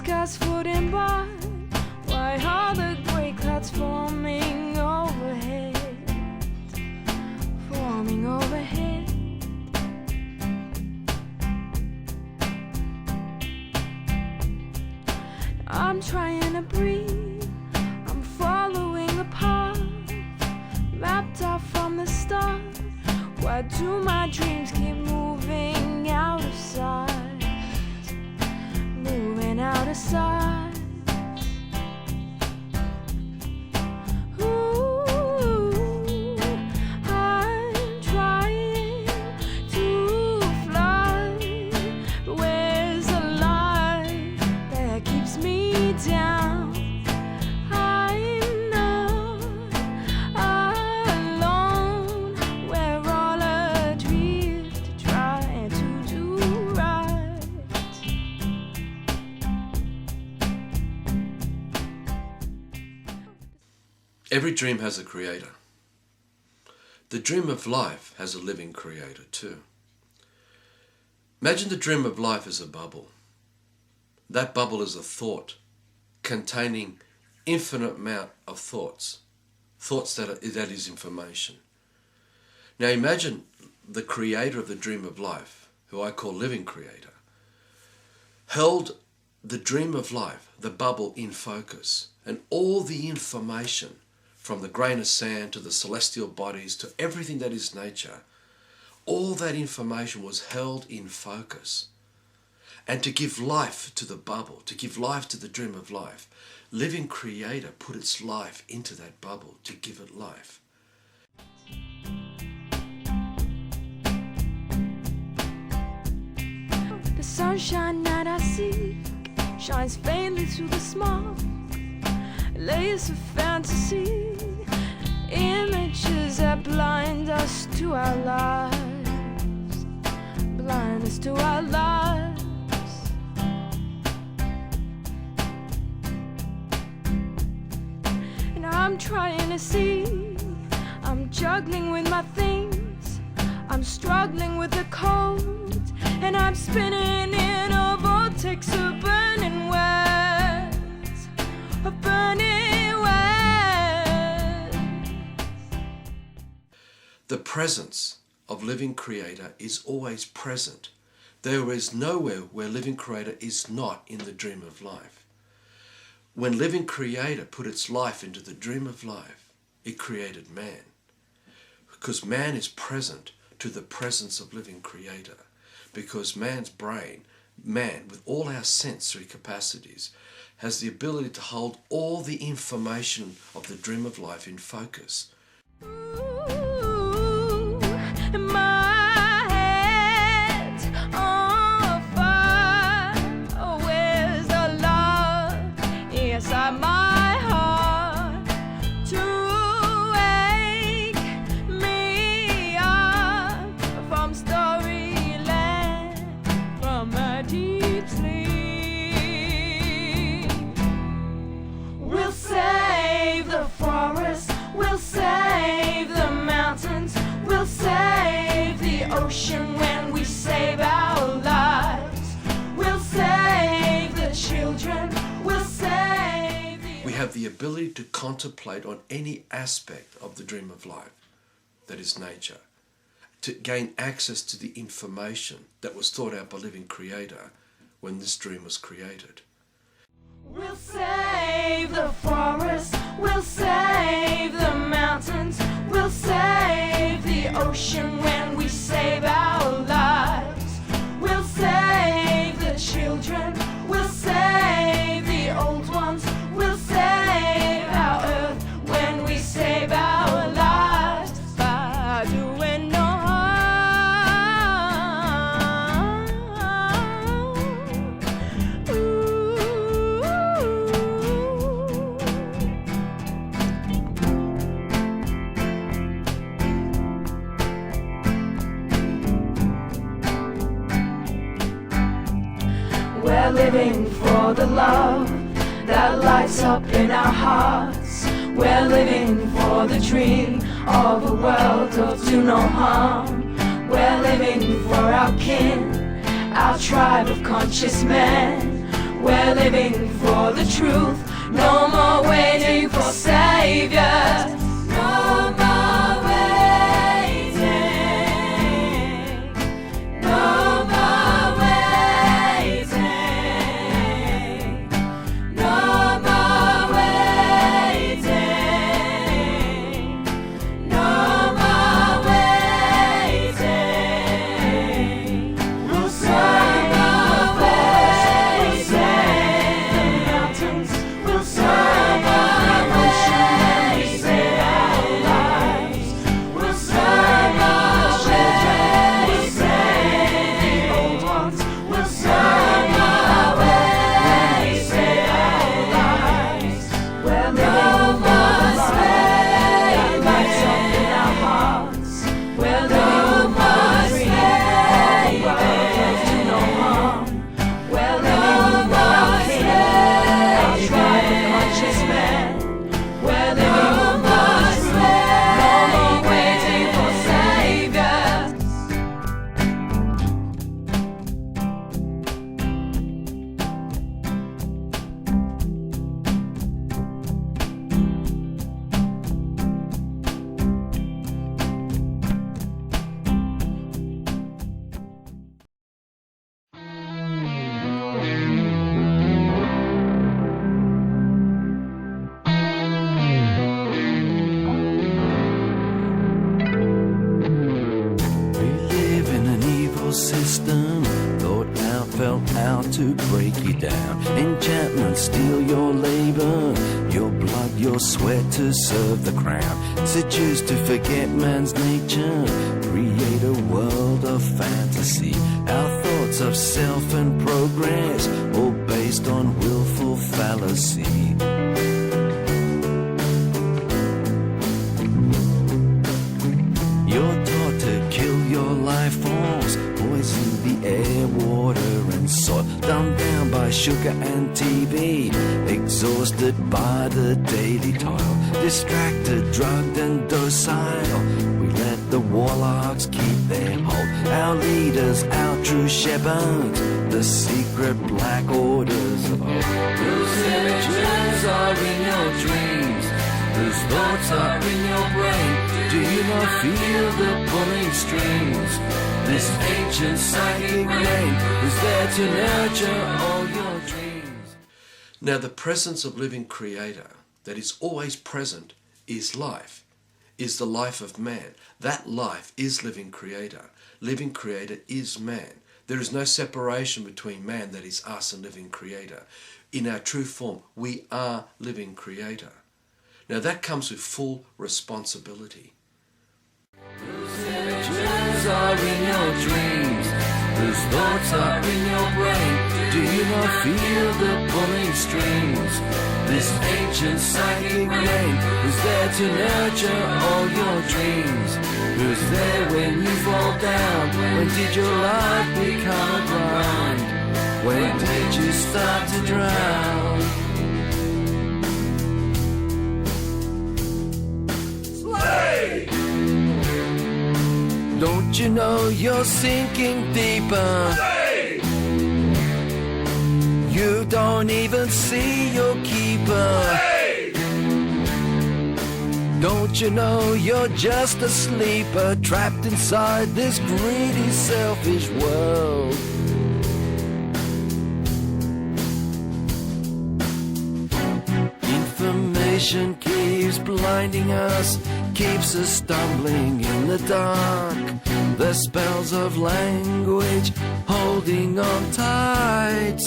skies floating by. Why are the gray clouds forming overhead? Forming overhead. I'm trying to breathe. I'm following a path mapped out from the start. Why do my dreams keep moving out of sight? Moving out of sight. Every dream has a creator. The dream of life has a living creator too. Imagine the dream of life as a bubble. That bubble is a thought containing infinite amount of thoughts. Thoughts that is information. Now imagine the creator of the dream of life, who I call living creator, held the dream of life, the bubble, in focus, and all the information from the grain of sand to the celestial bodies to everything that is nature, all that information was held in focus. And to give life to the bubble, to give life to the dream of life, living creator put its life into that bubble to give it life. The sunshine that I seek shines faintly through the smoke. Layers of fantasy, images that blind us to our lives, blind us to our lives. And I'm trying to see, I'm juggling with my things, I'm struggling with the cold, and I'm spinning in a vortex of burning wells, of burning wells. The presence of living creator is always present. There is nowhere where living creator is not in the dream of life. When living creator put its life into the dream of life, it created man. Because man is present to the presence of living creator. Because man's brain, man with all our sensory capacities, has the ability to hold all the information of the dream of life in focus. Ooh, my head's on fire. Oh, where's the love inside my heart to wake me up from storyland, from my deep sleep? We'll save the forest, we'll save the mountains, we'll save the ocean when we save our lives. We'll save the children, we'll save the... We have the ability to contemplate on any aspect of the dream of life, that is nature, to gain access to the information that was thought out by living creator when this dream was created. We'll save the forest, we'll save the mountains, we'll save the ocean when we save our lives. We'll save the children, we'll save the old ones, we'll save our earth when we save our lives by doing no harm. We're living for the love that lights up in our hearts. We're living for the dream of a world of do no harm. We're living for our kin, our tribe of conscious men. We're living for the truth. No more waiting for saviors. No more waiting. No more waiting. No more waiting. No more waiting. We'll save the forest. We'll save the mountains. We'll save the ocean when we save our lives. We'll save the children. We'll save the old ones. We'll save the when we save our lives. We're living for the light that lights up in our hearts. We're living for the dream that the world comes to no harm. We're living for our king, our tribe of conscious men. We're living for the truth. No more waiting for saviors. We live in an evil system, thought out, felt out to break you down. Enchantment, steal your labor, your blood, your sweat to serve the crown. Seduce to forget man's nature, create a world of fantasy. Our thoughts of self and progress, all based on willful fallacy. You're taught to kill your life force, poison the air, water and soil. Dumbed down by sugar and TV, exhausted by the daily toil. Distracted, drugged and docile, we let the warlocks keep their hold. Our leaders, our true shepherds, the secret black orders of old. Those images are in your dreams, those thoughts are in your brain. Do you not feel the pulling strings? This ancient psychic rain is there to nurture all your dreams. Now, the presence of living Creator that is always present is life, is the life of man. That life is living Creator. Living Creator is man. There is no separation between man, that is us, and living Creator. In our true form, we are living Creator. Now, that comes with full responsibility. Those images are in your dreams, those thoughts are in your brain. Do you not feel the pulling strings? This ancient psychic rain is there to nurture all your dreams. Who's there when you fall down? When did your life become a grind? When did you start to drown? Don't you know you're sinking deeper? You don't even see your keeper. Don't you know you're just a sleeper, trapped inside this greedy, selfish world? Information keeps blinding us, keeps us stumbling in the dark. The spells of language holding on tight,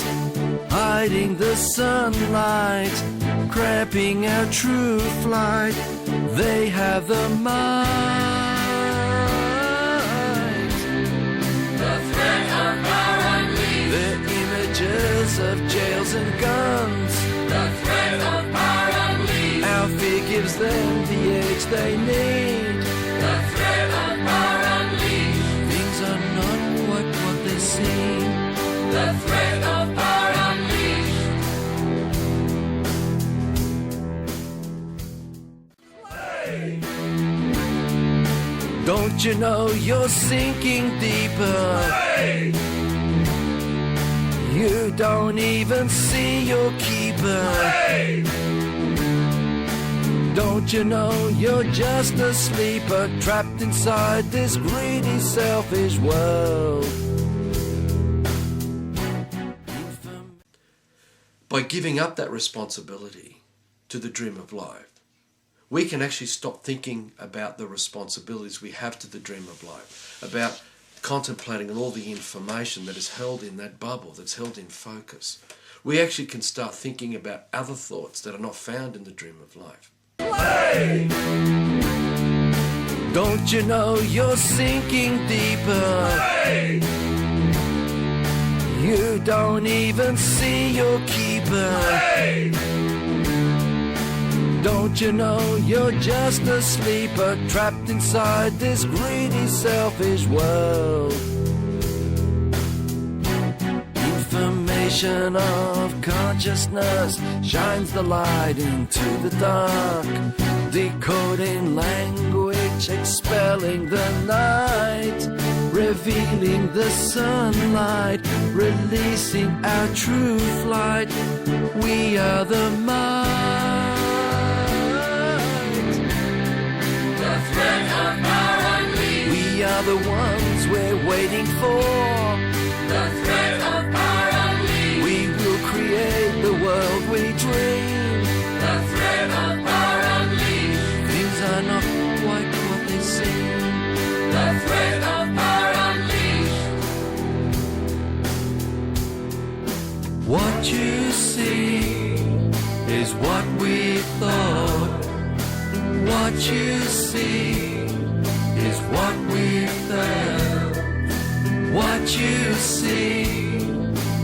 hiding the sunlight, cramping our true flight. They have the might. The threat of power unleashed. The images of jails and guns. The threat of power unleashed. Our fear gives them the edge they need. The threat of power unleashed. Things are not quite what they seem. The threat of power unleashed. Don't you know you're sinking deeper? You don't even see your keeper. Don't you know you're just a sleeper, trapped inside this greedy, selfish world? By giving up that responsibility to the dream of life, we can actually stop thinking about the responsibilities we have to the dream of life, about contemplating on all the information that is held in that bubble, that's held in focus. We actually can start thinking about other thoughts that are not found in the dream of life. Don't you know you're sinking deeper? You don't even see your keeper. Don't you know you're just a sleeper, trapped inside this greedy, selfish world? Information of consciousness shines the light into the dark, decoding language, expelling the night, revealing the sunlight, releasing our true flight. We are the mind. The thread of our unleashed. We are the ones we're waiting for. The thread of our unleashed. We will create the world we dream. The thread of our unleashed. Things are not quite what they seem. The thread of our unleashed. What you see is what we thought. What you see is what we felt. What you see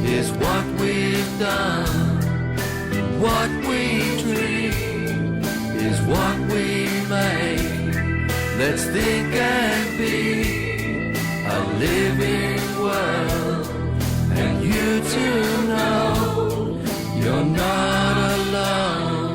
is what we've done. What we dream is what we make. Let's think and be a living world, and you to know you're not alone.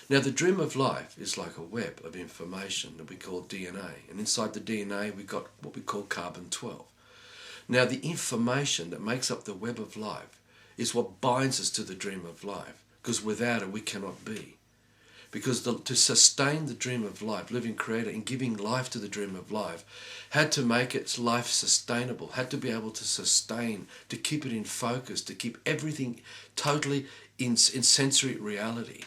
Now, the dream of life is like a web of information that we call DNA. And inside the DNA, we've got what we call carbon-12. Now, the information that makes up the web of life is what binds us to the dream of life, because without it, we cannot be. Because to sustain the dream of life, living creator and giving life to the dream of life, had to make its life sustainable, had to be able to sustain, to keep it in focus, to keep everything totally in sensory reality,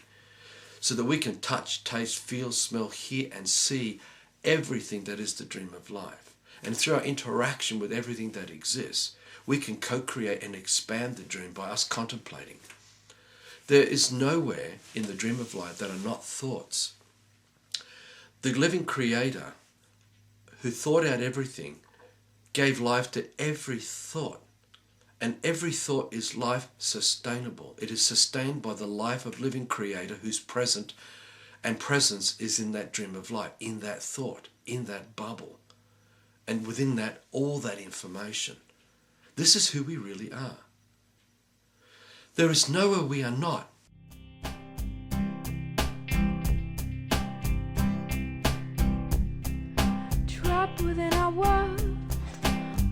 so that we can touch, taste, feel, smell, hear and see everything that is the dream of life. And through our interaction with everything that exists, we can co-create and expand the dream by us contemplating. There is nowhere in the dream of life that are not thoughts. The living creator who thought out everything gave life to every thought. And every thought is life sustainable. It is sustained by the life of living creator who's present, and presence is in that dream of life, in that thought, in that bubble. And within that, all that information. This is who we really are. There is nowhere we are not. Trapped within our world,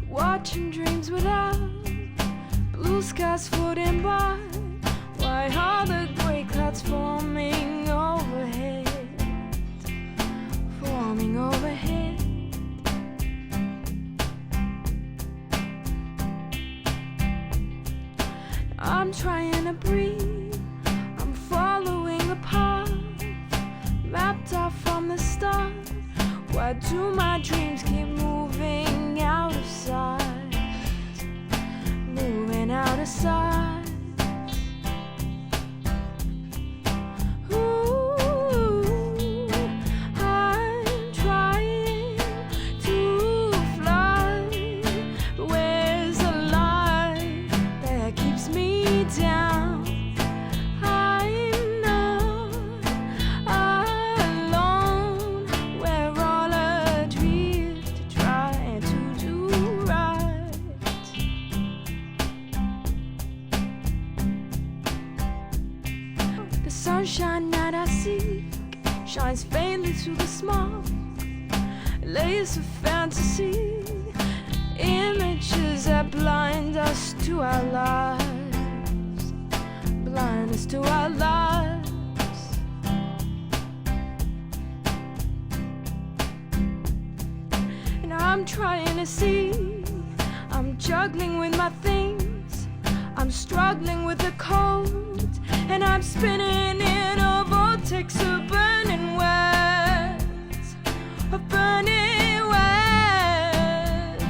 watching dreams without blue skies floating by. Why are the grey clouds forming overhead? Forming overhead. I'm trying to breathe, I'm following the path mapped out from the start. Why do my dreams keep moving out of sight? aside. I'm trying to fly, but where's the light that keeps me down? I'm not alone. We're all adrift, trying to do right. The sunshine that I seek shines faintly through the smoke. Layers of fantasy, images that blind us to our lives, blind us to our lives. And I'm trying to see, I'm juggling with my things, I'm struggling with the cold, and I'm spinning in a vortex of burning words, of burning words.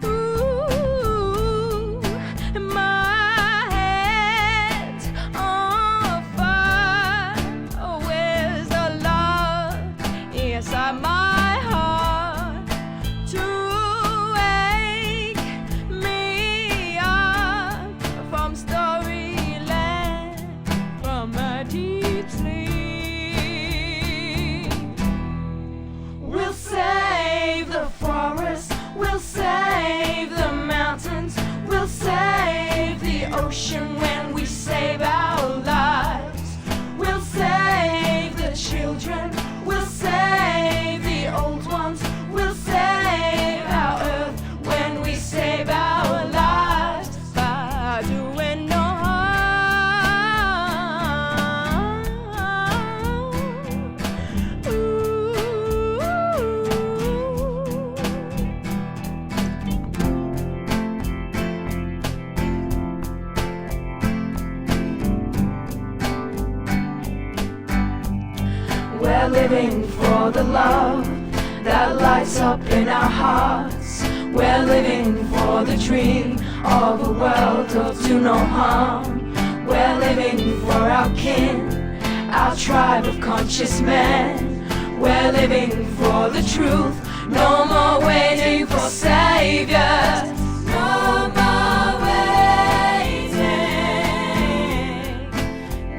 Ooh, and my head's on fire. Oh, where's the love inside my heart to wake me up from storyland, from my deep sleep? We'll save the forest, we'll save the mountains, we'll save the ocean when we save our lives. We'll save the children, we'll save the old ones, we'll save our earth when we save our lives by doing no harm. Ooh. We're living for the love that lights up in our hearts. We're living for the dream of a world of do no harm. We're living for our kin, our tribe of conscious men. We're living for the truth, no more waiting for saviors. No more waiting,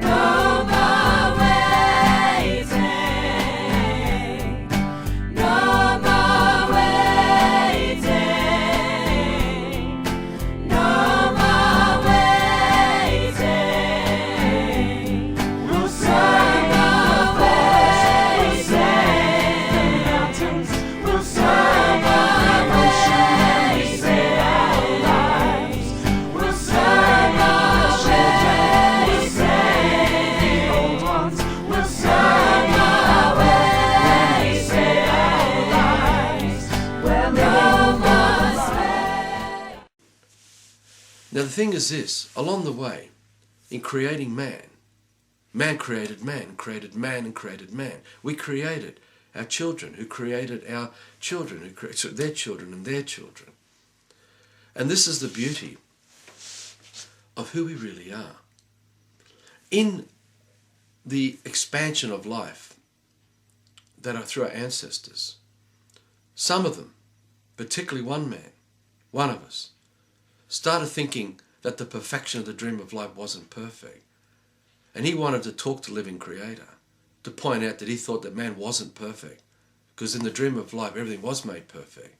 no more waiting, no more waiting, no more waiting. We'll save the forest, we'll save the mountains, we'll save the ocean and we save our lives. We'll save the children, we'll save the old ones, we'll save our way, we save our lives. We're living for the Now the thing is this, along the way, in creating man, man created man, created man and created man. We created our children, who created our children, who created their children and their children. And this is the beauty of who we really are. In the expansion of life that are through our ancestors, some of them, particularly one man, one of us, started thinking that the perfection of the dream of life wasn't perfect. And he wanted to talk to the living creator to point out that he thought that man wasn't perfect, because in the dream of life everything was made perfect.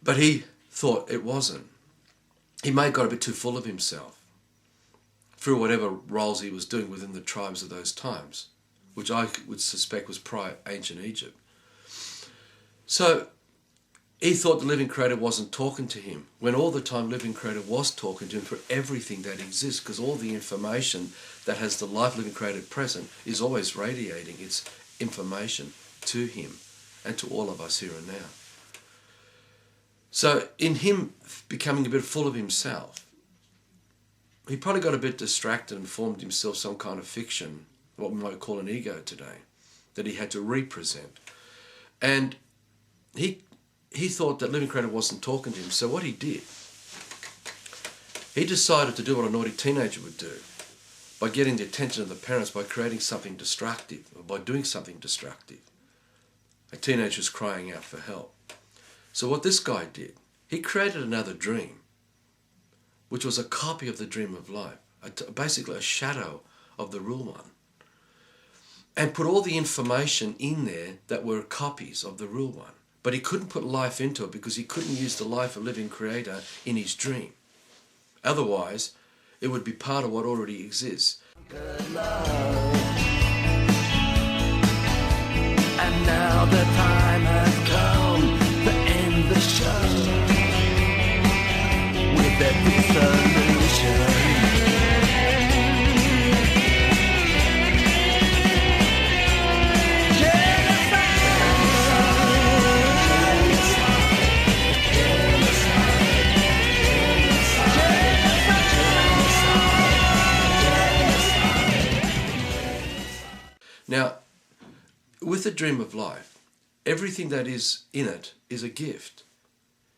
But he thought it wasn't. He may have got a bit too full of himself through whatever roles he was doing within the tribes of those times, which I would suspect was prior ancient Egypt. So he thought the living creator wasn't talking to him, when all the time living creator was talking to him for everything that exists, because all the information that has the life living creator present is always radiating its information to him and to all of us here and now. So in him becoming a bit full of himself, he probably got a bit distracted and formed himself some kind of fiction, what we might call an ego today, that he had to represent. And he he thought that living creator wasn't talking to him. So what he did, he decided to do what a naughty teenager would do by getting the attention of the parents by creating something destructive, or by doing something destructive. A teenager was crying out for help. So what this guy did, he created another dream, which was a copy of the dream of life, basically a shadow of the real one, and put all the information in there that were copies of the real one. But he couldn't put life into it because he couldn't use the life of living creator in his dream. Otherwise, it would be part of what already exists. Good love. And now the time has come to end the show with a dissolution. Now, with the dream of life, everything that is in it is a gift.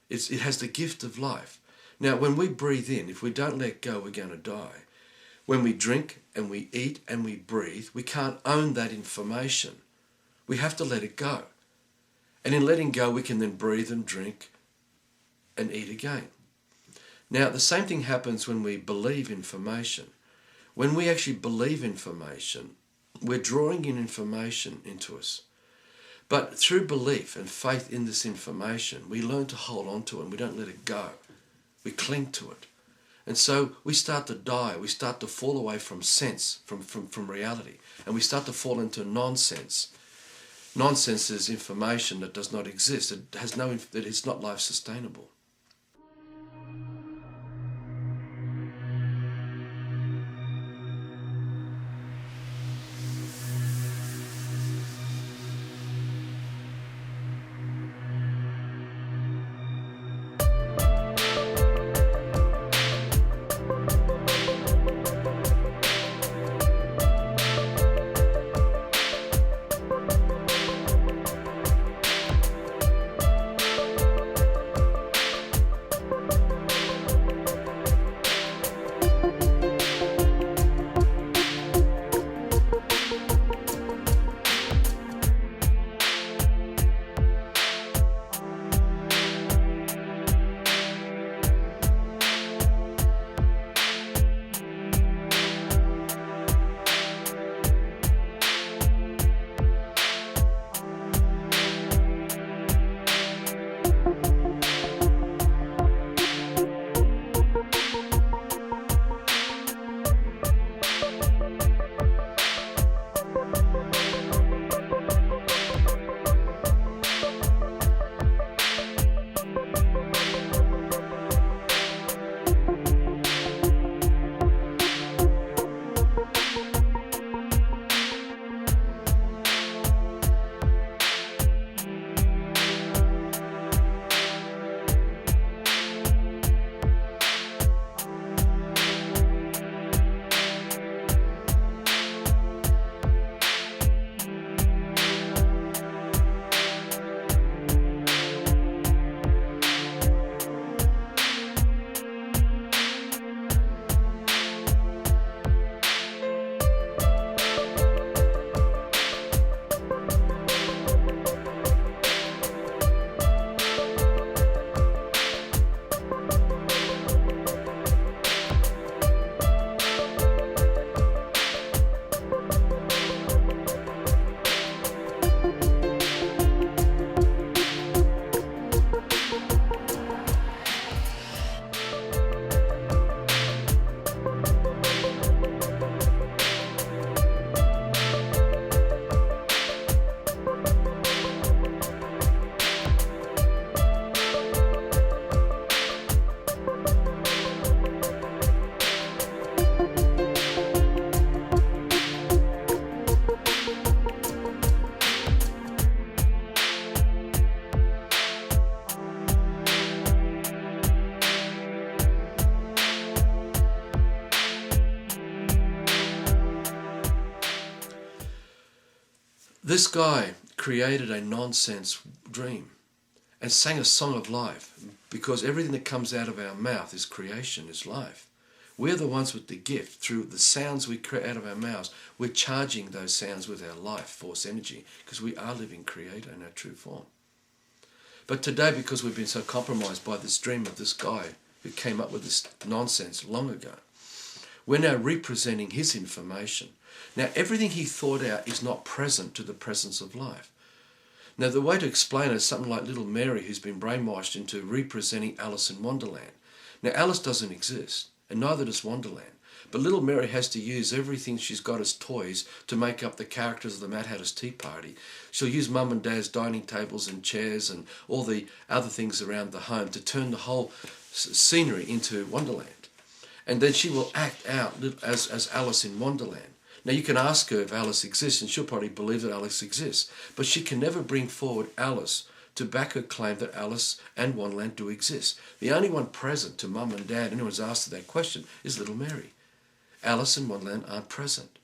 It has the gift of life. Now, when we breathe in, if we don't let go, we're going to die. When we drink and we eat and we breathe, we can't own that information. We have to let it go. And in letting go, we can then breathe and drink and eat again. Now, the same thing happens when we believe information. When we actually believe information, we're drawing in information into us. But through belief and faith in this information, we learn to hold on to it and we don't let it go. We cling to it. And so we start to die. We start to fall away from sense, from reality. And we start to fall into nonsense. Nonsense is information that does not exist. That it's not life sustainable. This guy created a nonsense dream, and sang a song of life, because everything that comes out of our mouth is creation, is life. We're the ones with the gift. Through the sounds we create out of our mouths, we're charging those sounds with our life force energy, because we are living creator in our true form. But today, because we've been so compromised by this dream of this guy who came up with this nonsense long ago, we're now representing his information. Now, everything he thought out is not present to the presence of life. Now, the way to explain it is something like little Mary, who's been brainwashed into representing Alice in Wonderland. Now, Alice doesn't exist, and neither does Wonderland. But little Mary has to use everything she's got as toys to make up the characters of the Mad Hatter's Tea Party. She'll use Mum and Dad's dining tables and chairs and all the other things around the home to turn the whole scenery into Wonderland. And then she will act out as Alice in Wonderland. Now, you can ask her if Alice exists, and she'll probably believe that Alice exists. But she can never bring forward Alice to back her claim that Alice and Wonderland do exist. The only one present to Mum and Dad, anyone's asked that question, is little Mary. Alice and Wonderland aren't present.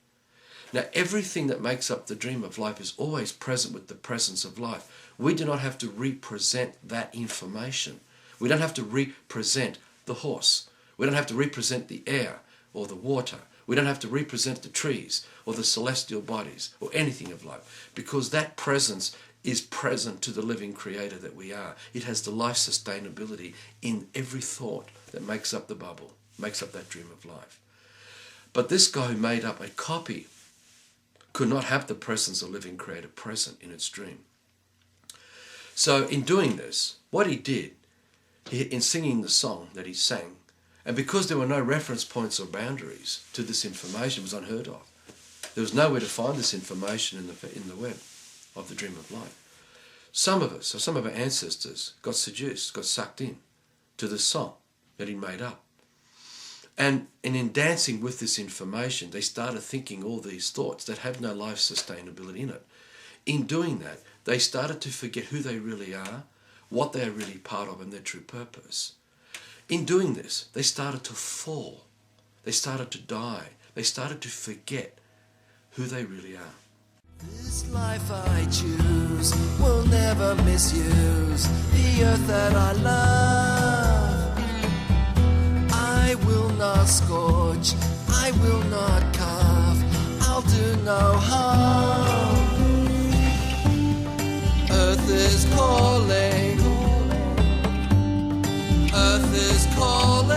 Now, everything that makes up the dream of life is always present with the presence of life. We do not have to represent that information. We don't have to represent the horse. We don't have to represent the air or the water. We don't have to represent the trees or the celestial bodies or anything of life, because that presence is present to the living creator that we are. It has the life sustainability in every thought that makes up the bubble, makes up that dream of life. But this guy who made up a copy could not have the presence of living creator present in its dream. So in doing this, what he did, in singing the song that he sang, and because there were no reference points or boundaries to this information, it was unheard of. There was nowhere to find this information in the web of the dream of life. Some of us, or some of our ancestors, got seduced, got sucked in to this song that he made up. And in dancing with this information, they started thinking all these thoughts that have no life sustainability in it. In doing that, they started to forget who they really are, what they are really part of, and their true purpose. In doing this, they started to fall. They started to die. They started to forget who they really are. This life I choose will never misuse the earth that I love. I will not scorch, I will not carve, I'll do no harm. Earth is calling, earth is calling,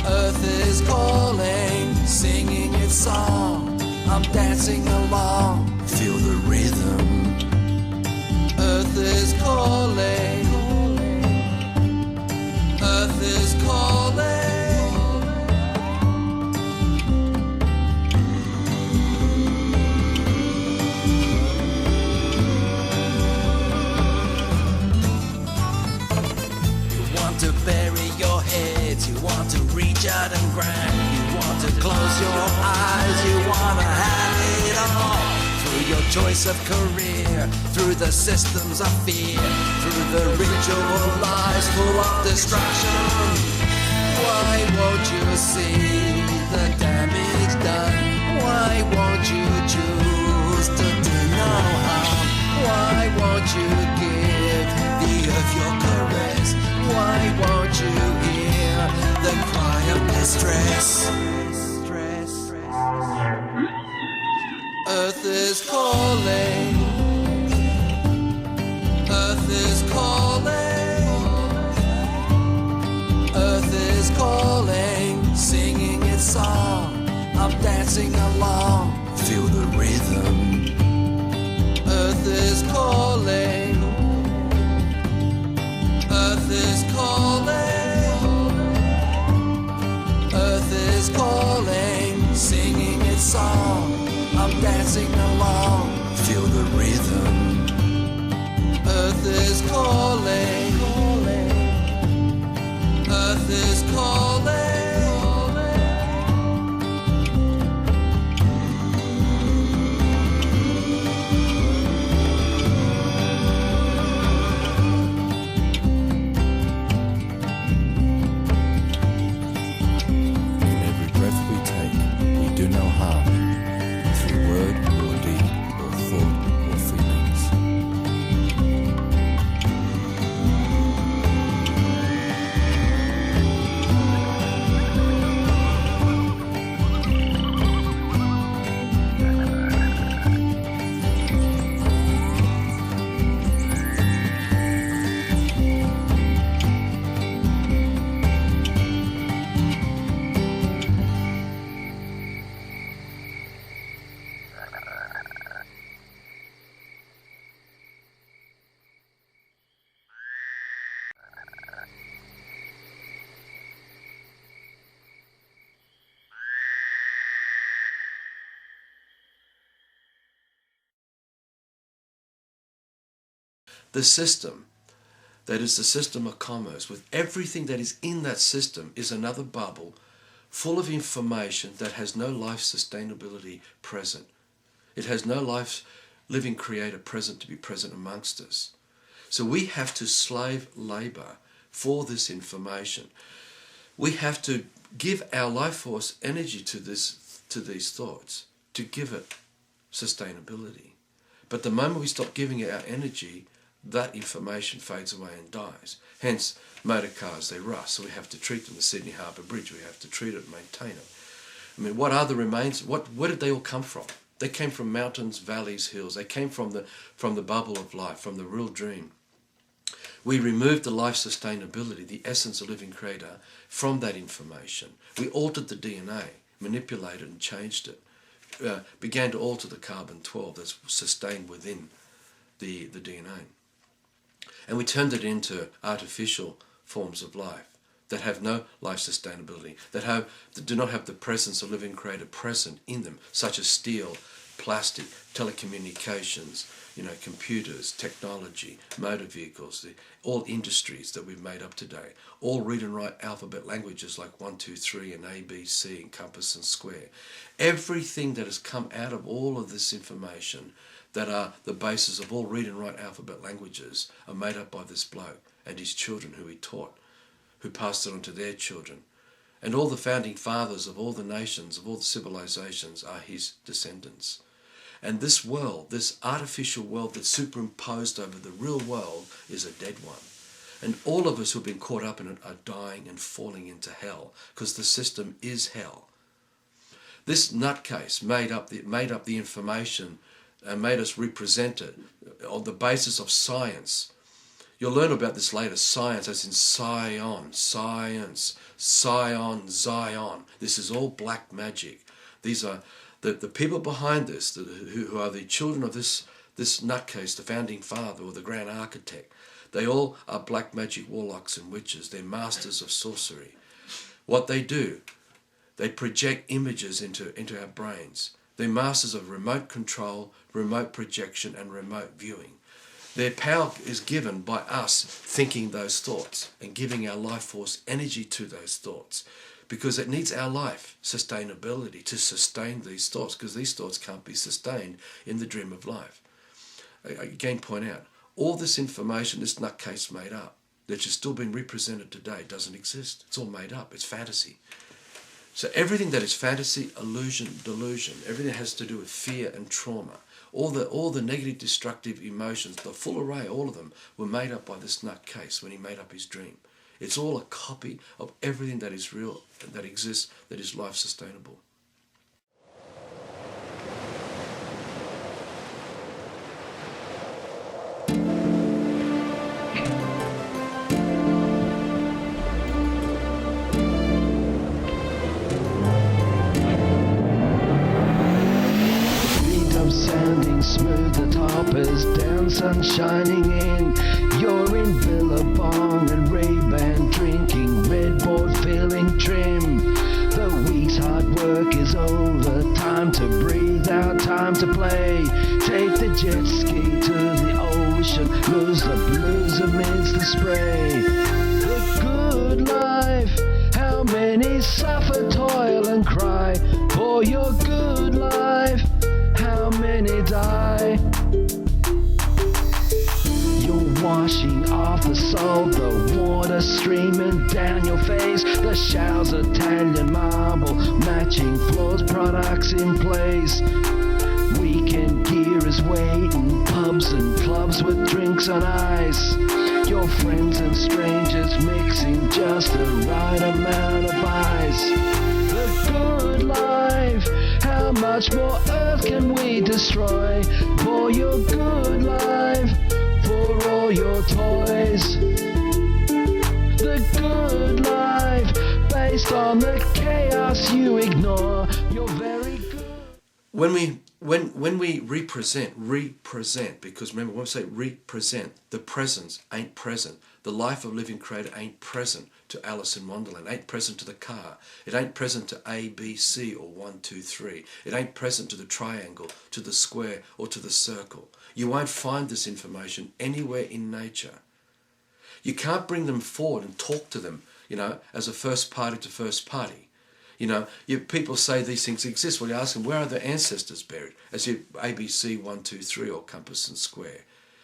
earth is calling, singing its song. I'm dancing along, feel the rhythm. Earth is calling, earth is calling. You want to bury your head, you want to reach out and grab, you want to close your eyes, you want to have it all. Through your choice of career, through the systems of fear, through the ritual lies full of destruction. Why won't you see the damage done? Why won't you choose to do no harm? Why won't you give the earth your caress? Why won't you hear the cry of distress? Earth is calling, earth is calling, earth is calling, singing its song. I'm dancing along, feel the rhythm. Earth is calling, earth is calling, earth is calling, singing its song. I'm dancing along, feel the rhythm. Earth is calling, earth is calling. In every breath we take, we do no harm. Word or deed or thought or feelings. the system that is the system of commerce, with everything that is in that system, is another bubble full of information that has no life sustainability present. It has no life living creator present to be present amongst us. So we have to slave labor for this information. We have to give our life force energy to these thoughts, to give it sustainability. But the moment we stop giving it our energy, that information fades away and dies. Hence, motor cars, they rust, so we have to treat them. The Sydney Harbour Bridge, we have to treat it and maintain it. I mean, what are the remains? Where did they all come from? They came from mountains, valleys, hills. They came from the bubble of life, from the real dream. We removed the life sustainability, the essence of living creator, from that information. We altered the DNA, manipulated and changed it, began to alter the carbon-12 that's sustained within the DNA. And we turned it into artificial forms of life that have no life sustainability, that do not have the presence of living creator present in them, such as steel, plastic, telecommunications, computers, technology, motor vehicles, all industries that we've made up today, all read and write alphabet languages like 1, 2, 3 and A, B, C and compass and square. Everything that has come out of all of this information that are the basis of all read and write alphabet languages are made up by this bloke and his children who he taught, who passed it on to their children. And all the founding fathers of all the nations, of all the civilizations are his descendants. And this world, this artificial world that's superimposed over the real world, is a dead one. And all of us who've been caught up in it are dying and falling into hell, because the system is hell. This nutcase made up the information and made us represent it on the basis of science. You'll learn about this later. Science, as in scion, science, scion, Zion. This is all black magic. These are the people behind this, who are the children of this nutcase, the founding father or the grand architect. They all are black magic warlocks and witches. They're masters of sorcery. What they do, they project images into our brains. They're masters of remote control, remote projection, and remote viewing. Their power is given by us thinking those thoughts and giving our life force energy to those thoughts, because it needs our life sustainability to sustain these thoughts, because these thoughts can't be sustained in the dream of life. I again point out, all this information this nutcase made up, that is still being represented today, doesn't exist. It's all made up. It's fantasy. So everything that is fantasy, illusion, delusion, everything that has to do with fear and trauma, all the negative, destructive emotions, the full array, all of them were made up by this nutcase when he made up his dream. It's all a copy of everything that is real, that exists, that is life sustainable. Sounding smooth, the top is down, sun shining in. You're in Billabong and Ray-Ban, drinking Red Bull, feeling trim. The week's hard work is over, time to breathe out, time to play. Take the jet ski to the ocean, lose the blues amidst the spray. The good life, how many suffer, toil and cry for your good life? How many die? You're washing off the soul, the water streaming down your face. The showers, Italian marble, matching floors, products in place. Weekend gear is waiting, pubs and clubs with drinks on ice. Your friends and strangers mixing just the right amount of ice. The good life, how much more earth can we destroy for your good life, for all your toys? The good life, based on the chaos you ignore, you're very good. When we represent, because remember when we say represent, the presence ain't present. The life of living creator ain't present to Alice in Wonderland. It ain't present to the car. It ain't present to A, B, C, or 1, 2, 3. It ain't present to the triangle, to the square, or to the circle. You won't find this information anywhere in nature. You can't bring them forward and talk to them, as a first party to first party. People say these things exist. Well, you ask them, where are their ancestors buried? As you ABC 1, 2, 3, or compass and square.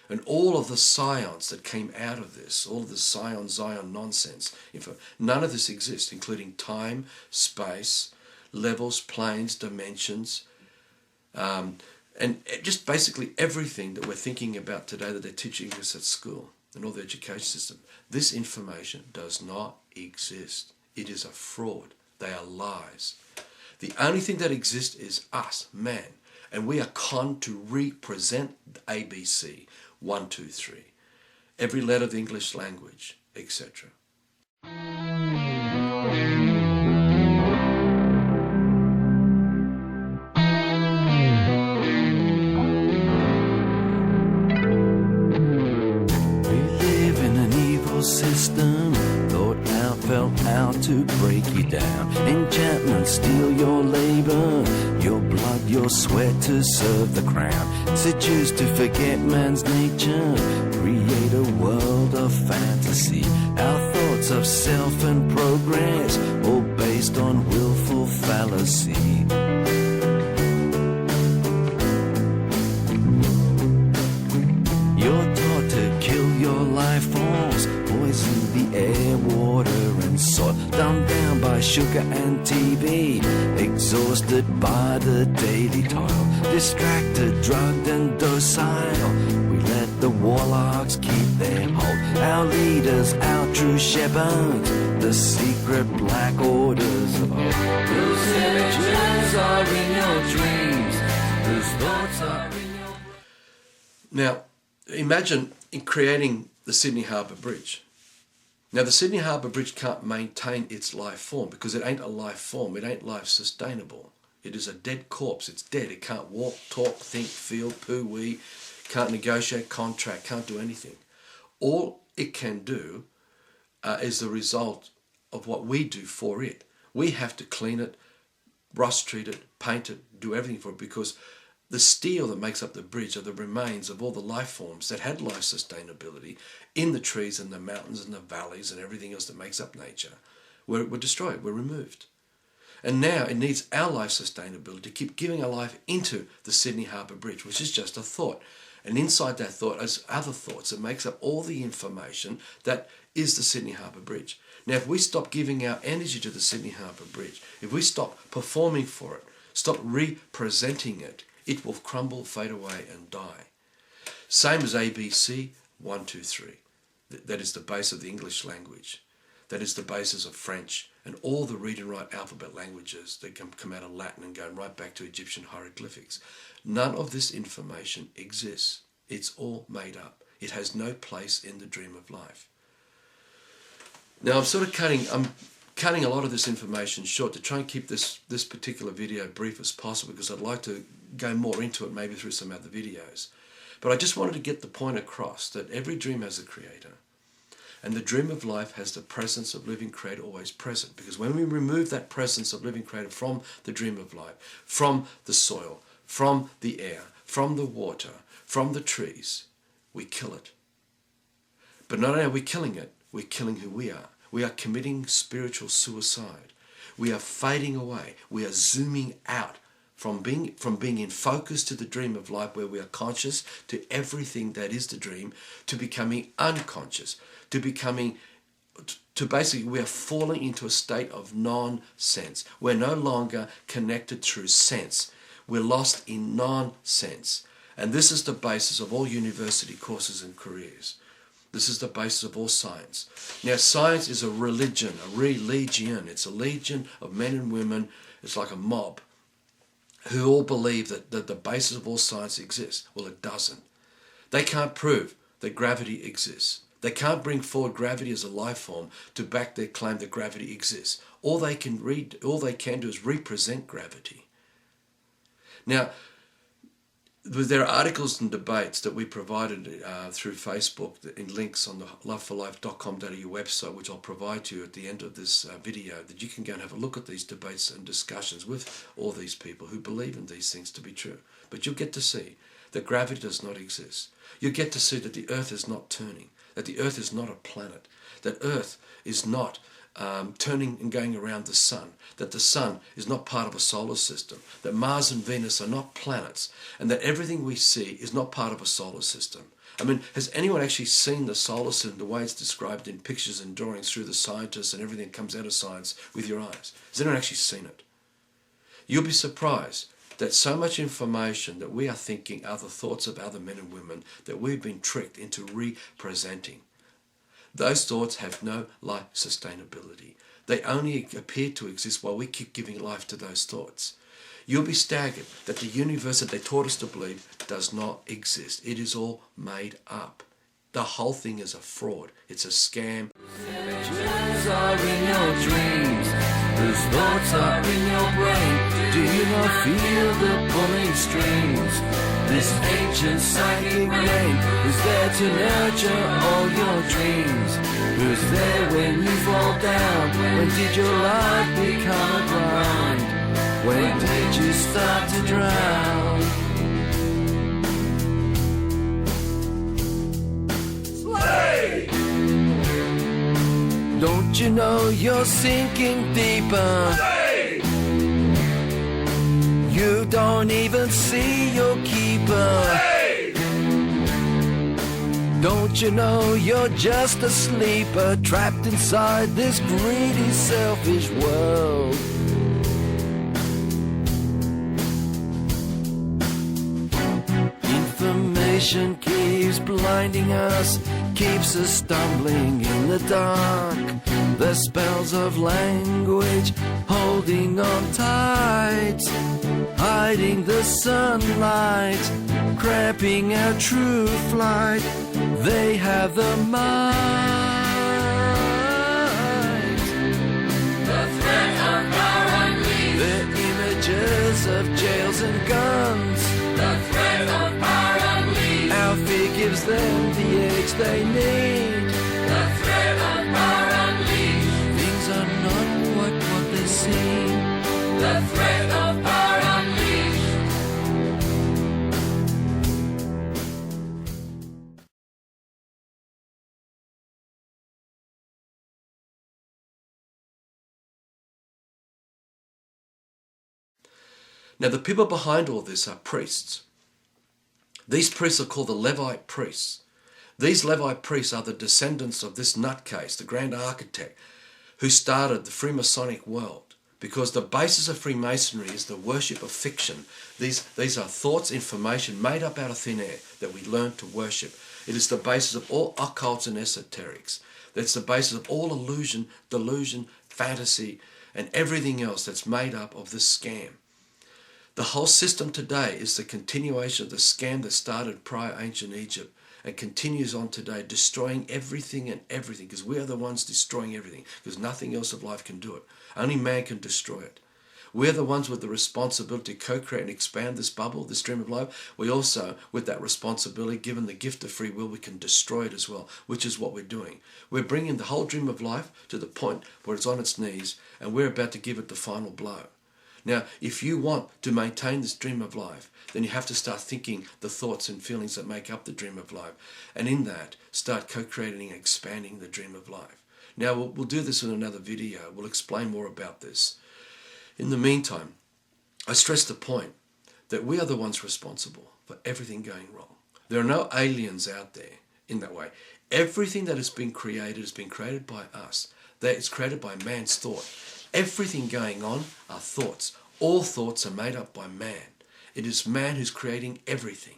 And all of the scions that came out of this, all of the Zion nonsense, none of this exists, including time, space, levels, planes, dimensions, and just basically everything that we're thinking about today that they're teaching us at school and all the education system. This information does not exist. It is a fraud. They are lies. The only thing that exists is us, man, and we are conned to represent ABC, 1, 2, 3, every letter of the English language, etc. We live in an evil system, thought out, felt out to break you down. Enchantment, steal your labor, your blood, your sweat to serve the crown. Seduce to forget man's nature, create a world of fantasy. Our thoughts of self and progress, all based on willful fallacy. You're taught to kill your life forms, poison the air, water and soil. Dumbed down by sugar and TV, exhausted by the daily toil. Distracted, drugged and docile, we let the warlocks keep their hold. Our leaders, our true shepherds, the secret black orders of old. Those images are in your dreams, those thoughts are in your... Now, imagine in creating the Sydney Harbour Bridge. Now, the Sydney Harbour Bridge can't maintain its life form because it ain't a life form. It ain't life sustainable. It is a dead corpse. It's dead. It can't walk, talk, think, feel, poo-wee, can't negotiate, contract, can't do anything. All it can do is the result of what we do for it. We have to clean it, rust treat it, paint it, do everything for it, because the steel that makes up the bridge are the remains of all the life forms that had life sustainability in the trees and the mountains and the valleys and everything else that makes up nature were destroyed, were removed. And now it needs our life sustainability to keep giving our life into the Sydney Harbour Bridge, which is just a thought. And inside that thought is other thoughts that makes up all the information that is the Sydney Harbour Bridge. Now, if we stop giving our energy to the Sydney Harbour Bridge, if we stop performing for it, stop representing it, it will crumble, fade away and die. Same as ABC 1, 2, 3. That is the base of the English language. That is the basis of French and all the read and write alphabet languages that come out of Latin and go right back to Egyptian hieroglyphics. None of this information exists. It's all made up. It has no place in the dream of life. Now I'm cutting a lot of this information short to try and keep this particular video brief as possible, because I'd like to go more into it maybe through some other videos. But I just wanted to get the point across that every dream has a creator. And the dream of life has the presence of living creator always present. Because when we remove that presence of living creator from the dream of life, from the soil, from the air, from the water, from the trees, we kill it. But not only are we killing it, we're killing who we are. We are committing spiritual suicide. We are fading away. We are zooming out from being in focus to the dream of life, where we are conscious to everything that is the dream, to becoming unconscious, to basically we are falling into a state of nonsense. We're no longer connected through sense. We're lost in nonsense. And this is the basis of all university courses and careers. This is the basis of all science. Now, science is a religion, a religion. It's a legion of men and women. It's like a mob who all believe that the basis of all science exists. Well, it doesn't. They can't prove that gravity exists. They can't bring forward gravity as a life form to back their claim that gravity exists. All they can do is represent gravity. Now, There are articles and debates that we provided through Facebook in links on the loveforlife.com.au website, which I'll provide to you at the end of this video, that you can go and have a look at these debates and discussions with all these people who believe in these things to be true. But you'll get to see that gravity does not exist. You'll get to see that the Earth is not turning, that the Earth is not a planet, that Earth is not turning and going around the sun, that the sun is not part of a solar system, that Mars and Venus are not planets, and that everything we see is not part of a solar system. I mean, has anyone actually seen the solar system the way it's described in pictures and drawings through the scientists and everything that comes out of science with your eyes? Has anyone actually seen it? You'll be surprised that so much information that we are thinking are the thoughts of other men and women that we've been tricked into representing. Those thoughts have no life sustainability. They only appear to exist while we keep giving life to those thoughts. You'll be staggered that the universe that they taught us to believe does not exist. It is all made up. The whole thing is a fraud. It's a scam. Images are in your dreams, whose thoughts are in your brain. Do you not feel the pulling strings? This ancient psychic rain, who's there to nurture all your dreams? Who's there when you fall down? When did your life become a grind? When did you start to drown? Slay! Don't you know you're sinking deeper? Slay! You don't even see your keeper. Hey! Don't you know you're just a sleeper, trapped inside this greedy, selfish world? Information keeps blinding us, keeps us stumbling in the dark. The spells of language holding on tight, hiding the sunlight, cramping our true flight. They have the might. The threat of power unleashed. The images of jails and guns. The threat of power unleashed. Our fear gives them the edge they need. The threat of power unleashed. Things are not what they seem. The threat of power unleashed. Now, the people behind all this are priests. These priests are called the Levite priests. These Levite priests are the descendants of this nutcase, the grand architect, who started the Freemasonic world. Because the basis of Freemasonry is the worship of fiction. These are thoughts, information made up out of thin air that we learn to worship. It is the basis of all occults and esoterics. That's the basis of all illusion, delusion, fantasy, and everything else that's made up of this scam. The whole system today is the continuation of the scam that started prior ancient Egypt and continues on today, destroying everything and everything, because we are the ones destroying everything, because nothing else of life can do it. Only man can destroy it. We're the ones with the responsibility to co-create and expand this bubble, this stream of life. We also, with that responsibility, given the gift of free will, we can destroy it as well, which is what we're doing. We're bringing the whole dream of life to the point where it's on its knees, and we're about to give it the final blow. Now, if you want to maintain this dream of life, then you have to start thinking the thoughts and feelings that make up the dream of life. And in that, start co-creating and expanding the dream of life. Now, we'll do this in another video. We'll explain more about this. In the meantime, I stress the point that we are the ones responsible for everything going wrong. There are no aliens out there in that way. Everything that has been created by us. That it's created by man's thought. Everything going on are thoughts. All thoughts are made up by man. It is man who's creating everything.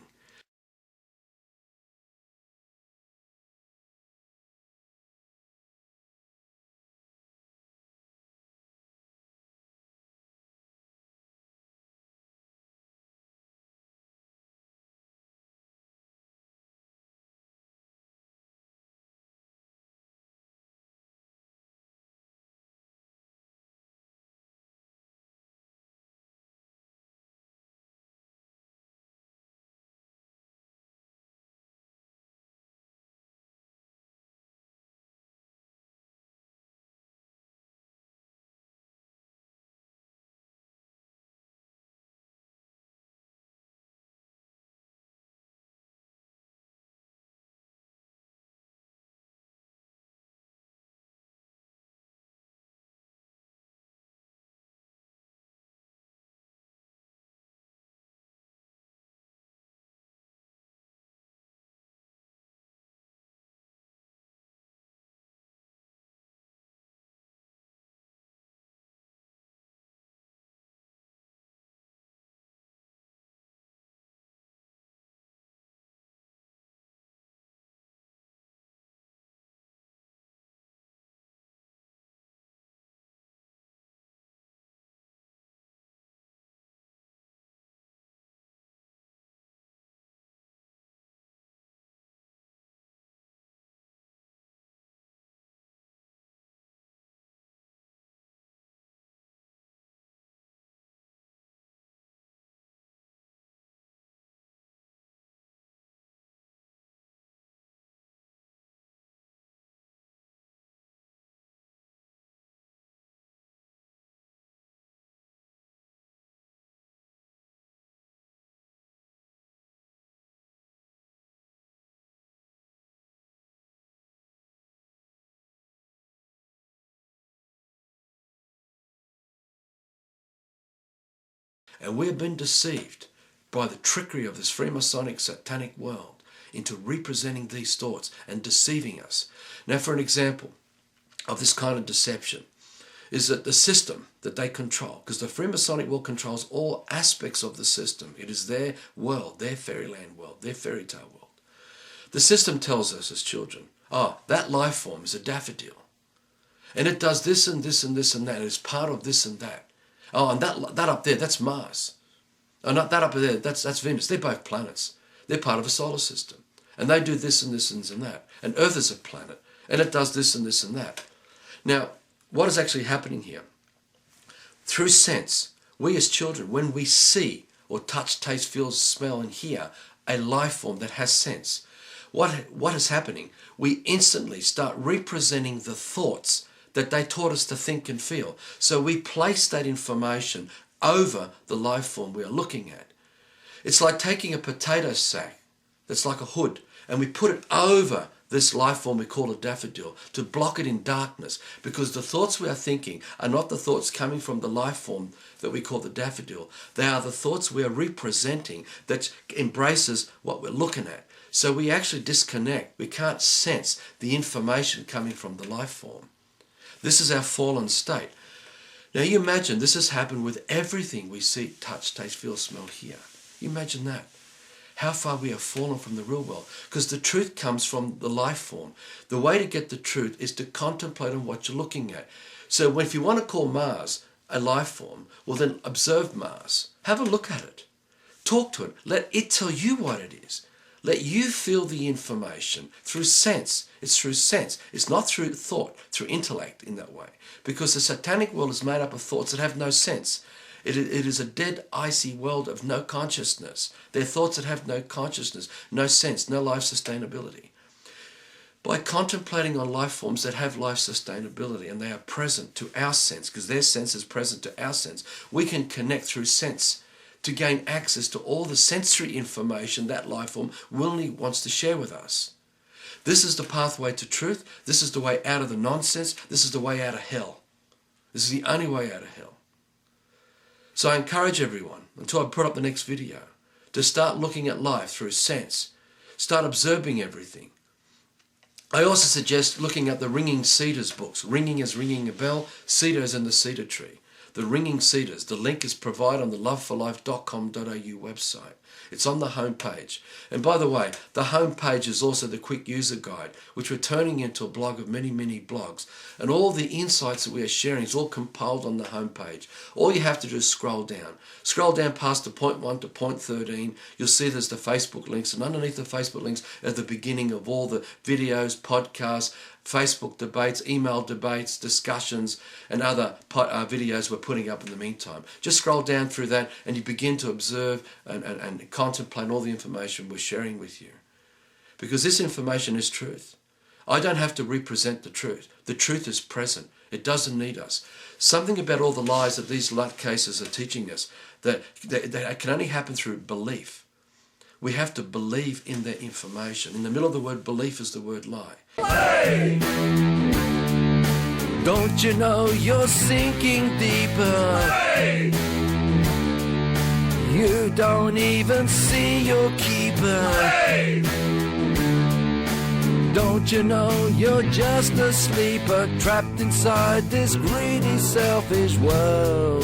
And we have been deceived by the trickery of this Freemasonic Satanic world into representing these thoughts and deceiving us. Now, for an example of this kind of deception is that the system that they control, because the Freemasonic world controls all aspects of the system. It is their world, their fairyland world, their fairy tale world. The system tells us as children, that life form is a daffodil. And it does this and this and this and that. It's part of this and that. Oh, and that up there, that's Mars. Oh, not that up there, that's Venus. They're both planets. They're part of a solar system. And they do this and this and that. And Earth is a planet. And it does this and this and that. Now, what is actually happening here? Through sense, we as children, when we see or touch, taste, feel, smell and hear a life form that has sense, what is happening? We instantly start representing the thoughts that they taught us to think and feel. So we place that information over the life form we are looking at. It's like taking a potato sack that's like a hood, and we put it over this life form we call a daffodil to block it in darkness, because the thoughts we are thinking are not the thoughts coming from the life form that we call the daffodil. They are the thoughts we are representing that embraces what we're looking at. So we actually disconnect. We can't sense the information coming from the life form. This is our fallen state. Now you imagine this has happened with everything we see, touch, taste, feel, smell, hear. You imagine that. How far we have fallen from the real world. Because the truth comes from the life form. The way to get the truth is to contemplate on what you're looking at. So if you want to call Mars a life form, well then observe Mars. Have a look at it. Talk to it. Let it tell you what it is. Let you feel the information through sense. It's through sense. It's not through thought, through intellect in that way. Because the Satanic world is made up of thoughts that have no sense. It is a dead, icy world of no consciousness. They're thoughts that have no consciousness, no sense, no life sustainability. By contemplating on life forms that have life sustainability and they are present to our sense, because their sense is present to our sense, we can connect through sense to gain access to all the sensory information that life form willingly wants to share with us. This is the pathway to truth. This is the way out of the nonsense. This is the way out of hell. This is the only way out of hell. So I encourage everyone, until I put up the next video, to start looking at life through sense. Start observing everything. I also suggest looking at the Ringing Cedars books. Ringing is ringing a bell. Cedar is in the cedar tree. The Ringing Cedars. The link is provided on the loveforlife.com.au website. It's on the homepage. And by the way, the homepage is also the quick user guide, which we're turning into a blog of many, many blogs. And all the insights that we are sharing is all compiled on the homepage. All you have to do is scroll down. Scroll down past the point 1 to point 13. You'll see there's the Facebook links. And underneath the Facebook links are the beginning of all the videos, podcasts, Facebook debates, email debates, discussions, and other videos we're putting up in the meantime. Just scroll down through that and you begin to observe and contemplate all the information we're sharing with you. Because this information is truth. I don't have to represent the truth. The truth is present. It doesn't need us. Something about all the lies that these nutcases are teaching us, that can only happen through belief. We have to believe in their information. In the middle of the word belief is the word lie. Hey! Don't you know you're sinking deeper? Hey! You don't even see your keeper. Hey! Don't you know you're just a sleeper, trapped inside this greedy, selfish world?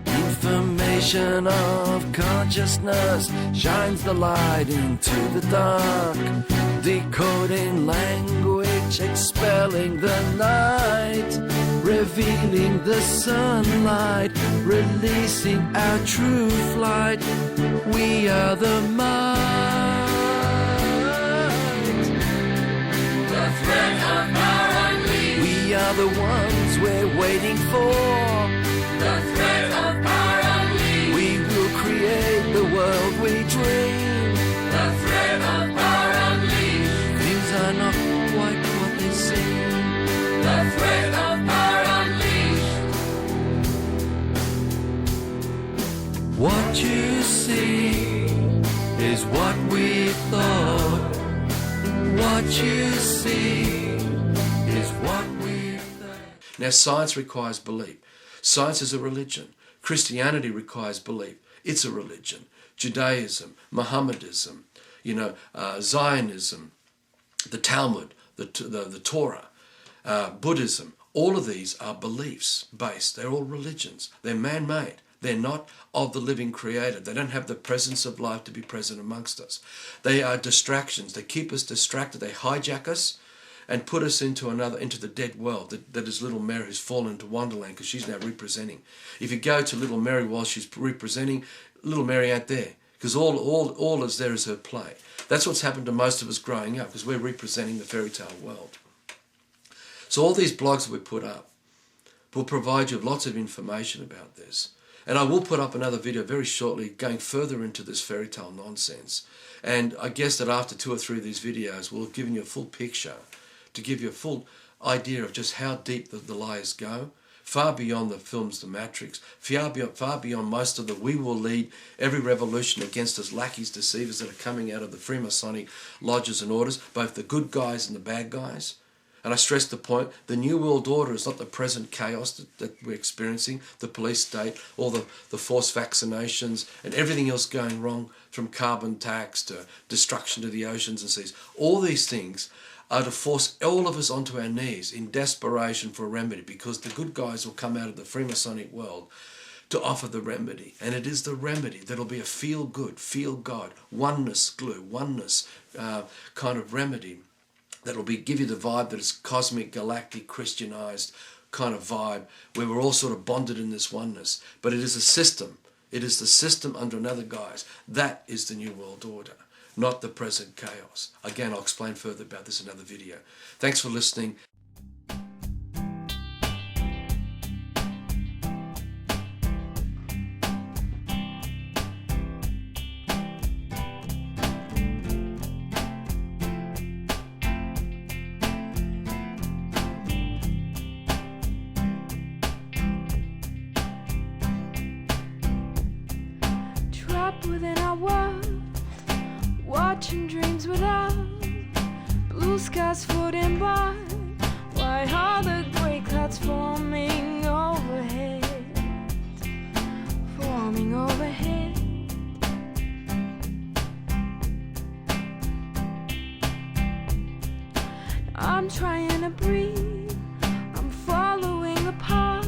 Information of consciousness shines the light into the dark, decoding language, expelling the night, revealing the sunlight, releasing our true flight. We are the mind, the thread of our unleashed. We are the ones we're waiting for. The thread of power unleashed. We will create the world we dream. The thread of power unleashed. Things are not quite what they seem. The thread of power unleashed. What you see is what we thought. What you see is what we thought. Now science requires belief. Science is a religion. Christianity requires belief. It's a religion. Judaism, Mohammedism, Zionism, the Talmud, the Torah, Buddhism, all of these are beliefs based. They're all religions. They're man-made. They're not of the living creator. They don't have the presence of life to be present amongst us. They are distractions. They keep us distracted. They hijack us and put us into the dead world that is little Mary, who's fallen into Wonderland because she's now representing. If you go to little Mary while she's representing, little Mary ain't there because all is there is her play. That's what's happened to most of us growing up because we're representing the fairy tale world. So all these blogs that we put up will provide you with lots of information about this. And I will put up another video very shortly going further into this fairy tale nonsense. And I guess that after 2 or 3 of these videos, we'll have given you a full picture to give you a full idea of just how deep the lies go, far beyond the films, The Matrix, far beyond most of the we will lead every revolution against us lackeys, deceivers that are coming out of the Freemasonic lodges and orders, both the good guys and the bad guys. And I stress the point, the New World Order is not the present chaos that we're experiencing, the police state, all the forced vaccinations and everything else going wrong, from carbon tax to destruction to the oceans and seas. All these things are to force all of us onto our knees in desperation for a remedy, because the good guys will come out of the Freemasonic world to offer the remedy. And it is the remedy that'll be a feel good, feel God, oneness glue, oneness kind of remedy. That'll give you the vibe that it's cosmic, galactic, Christianized kind of vibe where we're all sort of bonded in this oneness. But it is a system. It is the system under another guise. That is the New World Order, not the present chaos. Again, I'll explain further about this in another video. Thanks for listening. Within our world, watching dreams without blue skies floating by. Why are the grey clouds forming overhead? Forming overhead. I'm trying to breathe. I'm following the path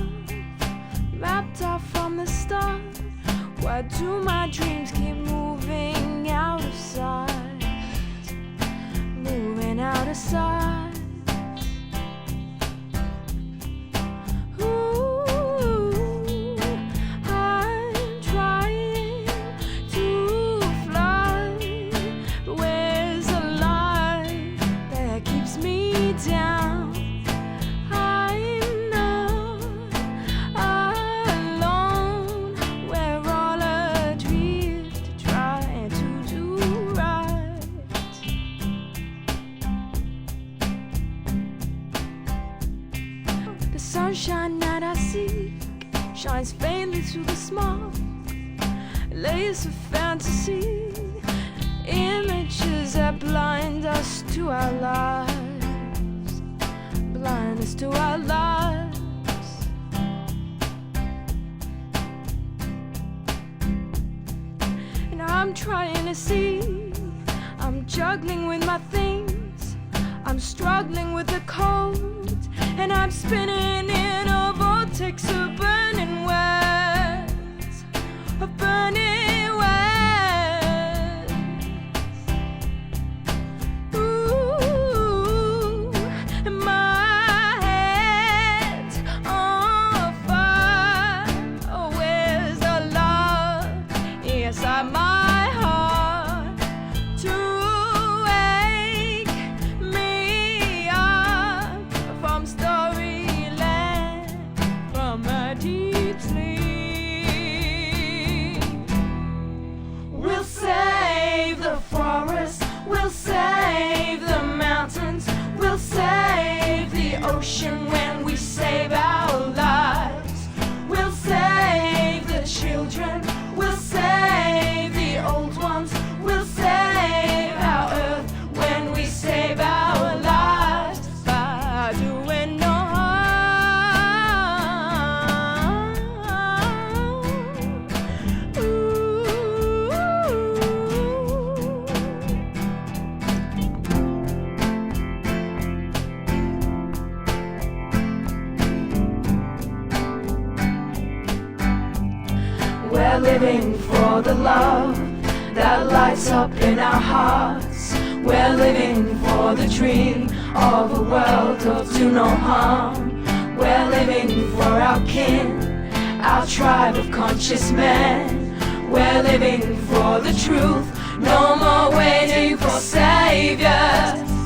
mapped out from the start. Why do my dreams keep moving out of sight? Moving out of sight. Ooh, I'm trying to fly, but where's the light that keeps me down? Sunshine that I seek shines faintly through the smoke. Layers of fantasy, images that blind us to our lives, blind us to our lives. And I'm trying to see, I'm juggling with my things, I'm struggling with the cold. And I'm spinning in a vortex of burning wells, of burning wells. Ooh, and my head's on fire. Oh, where's the love inside my heart to wake me up from storyland, from my deep sleep? We'll save the forest, we'll save the mountains, we'll save the ocean when we save our lives. We'll save the children, we'll save the old ones, we'll save our earth when we save our lives. By doing no harm. We're living for the love that lights up in our hearts. We're living for the dream of a world of do no harm. We're living for our kin, our tribe of conscious men. We're living for the truth, no more waiting for saviors.